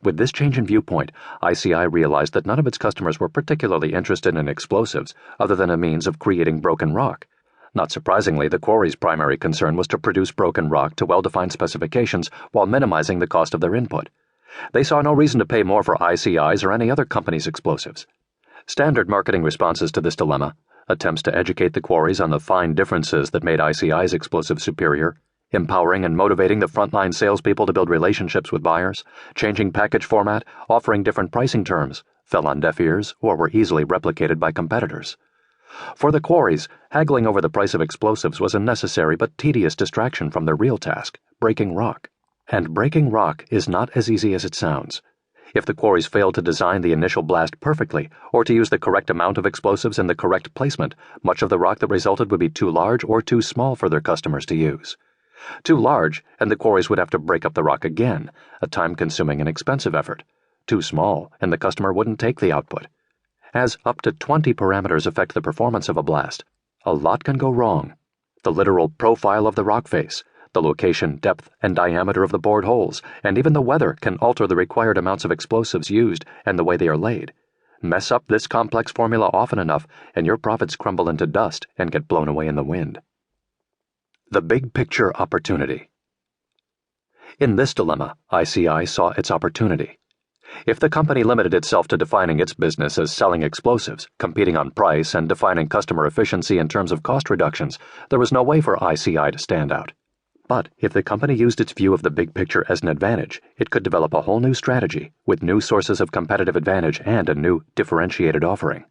With this change in viewpoint, ICI realized that none of its customers were particularly interested in explosives other than a means of creating broken rock. Not surprisingly, the quarry's primary concern was to produce broken rock to well-defined specifications while minimizing the cost of their input. They saw no reason to pay more for ICI's or any other company's explosives. Standard marketing responses to this dilemma, attempts to educate the quarries on the fine differences that made ICI's explosives superior, empowering and motivating the frontline salespeople to build relationships with buyers, changing package format, offering different pricing terms, fell on deaf ears or were easily replicated by competitors. For the quarries, haggling over the price of explosives was a necessary but tedious distraction from their real task, breaking rock. And breaking rock is not as easy as it sounds. If the quarries failed to design the initial blast perfectly, or to use the correct amount of explosives in the correct placement, much of the rock that resulted would be too large or too small for their customers to use. Too large, and the quarries would have to break up the rock again, a time-consuming and expensive effort. Too small, and the customer wouldn't take the output. As up to 20 parameters affect the performance of a blast, a lot can go wrong. The literal profile of the rock face, the location, depth, and diameter of the bored holes, and even the weather can alter the required amounts of explosives used and the way they are laid. Mess up this complex formula often enough, and your profits crumble into dust and get blown away in the wind. The big picture opportunity. In this dilemma, ICI saw its opportunity. If the company limited itself to defining its business as selling explosives, competing on price, and defining customer efficiency in terms of cost reductions, there was no way for ICI to stand out. But if the company used its view of the big picture as an advantage, it could develop a whole new strategy with new sources of competitive advantage and a new, differentiated offering.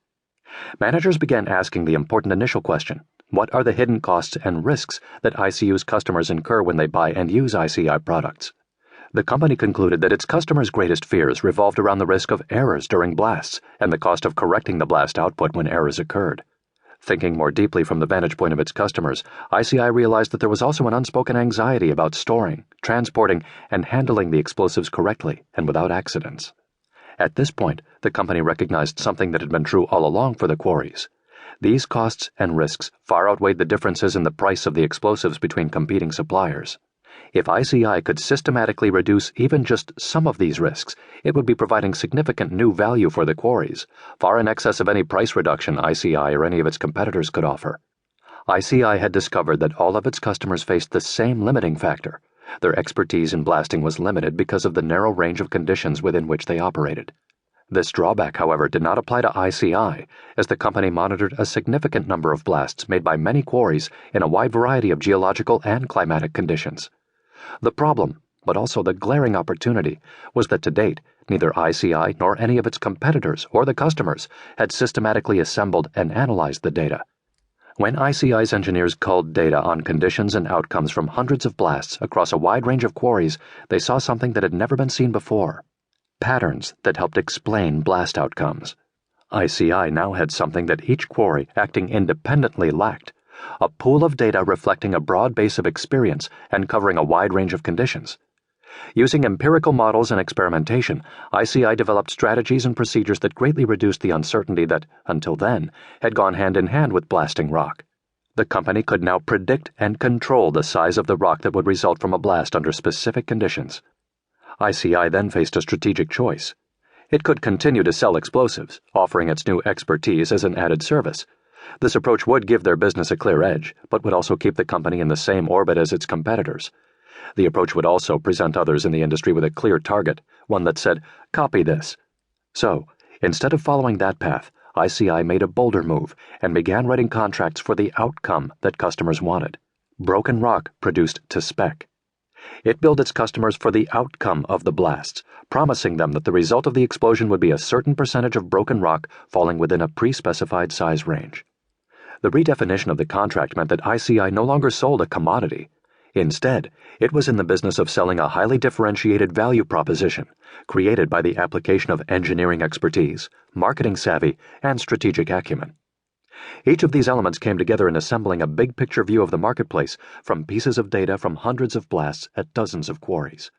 Managers began asking the important initial question: what are the hidden costs and risks that ICU's customers incur when they buy and use ICI products? The company concluded that its customers' greatest fears revolved around the risk of errors during blasts and the cost of correcting the blast output when errors occurred. Thinking more deeply from the vantage point of its customers, ICI realized that there was also an unspoken anxiety about storing, transporting, and handling the explosives correctly and without accidents. At this point, the company recognized something that had been true all along for the quarries. These costs and risks far outweighed the differences in the price of the explosives between competing suppliers. If ICI could systematically reduce even just some of these risks, it would be providing significant new value for the quarries, far in excess of any price reduction ICI or any of its competitors could offer. ICI had discovered that all of its customers faced the same limiting factor. Their expertise in blasting was limited because of the narrow range of conditions within which they operated. This drawback, however, did not apply to ICI, as the company monitored a significant number of blasts made by many quarries in a wide variety of geological and climatic conditions. The problem, but also the glaring opportunity, was that to date, neither ICI nor any of its competitors or the customers had systematically assembled and analyzed the data. When ICI's engineers culled data on conditions and outcomes from hundreds of blasts across a wide range of quarries, they saw something that had never been seen before: patterns that helped explain blast outcomes. ICI now had something that each quarry acting independently lacked: a pool of data reflecting a broad base of experience and covering a wide range of conditions. Using empirical models and experimentation, ICI developed strategies and procedures that greatly reduced the uncertainty that, until then, had gone hand in hand with blasting rock. The company could now predict and control the size of the rock that would result from a blast under specific conditions. ICI then faced a strategic choice. It could continue to sell explosives, offering its new expertise as an added service. This approach would give their business a clear edge, but would also keep the company in the same orbit as its competitors. The approach would also present others in the industry with a clear target, one that said, "Copy this." So, instead of following that path, ICI made a bolder move and began writing contracts for the outcome that customers wanted: broken rock produced to spec. It billed its customers for the outcome of the blasts, promising them that the result of the explosion would be a certain percentage of broken rock falling within a pre-specified size range. The redefinition of the contract meant that ICI no longer sold a commodity. Instead, it was in the business of selling a highly differentiated value proposition, created by the application of engineering expertise, marketing savvy, and strategic acumen. Each of these elements came together in assembling a big-picture view of the marketplace from pieces of data from hundreds of blasts at dozens of quarries.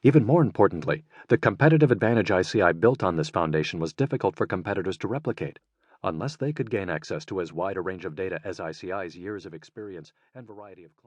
Even more importantly, the competitive advantage ICI built on this foundation was difficult for competitors to replicate, unless they could gain access to as wide a range of data as ICI's years of experience and variety of clients.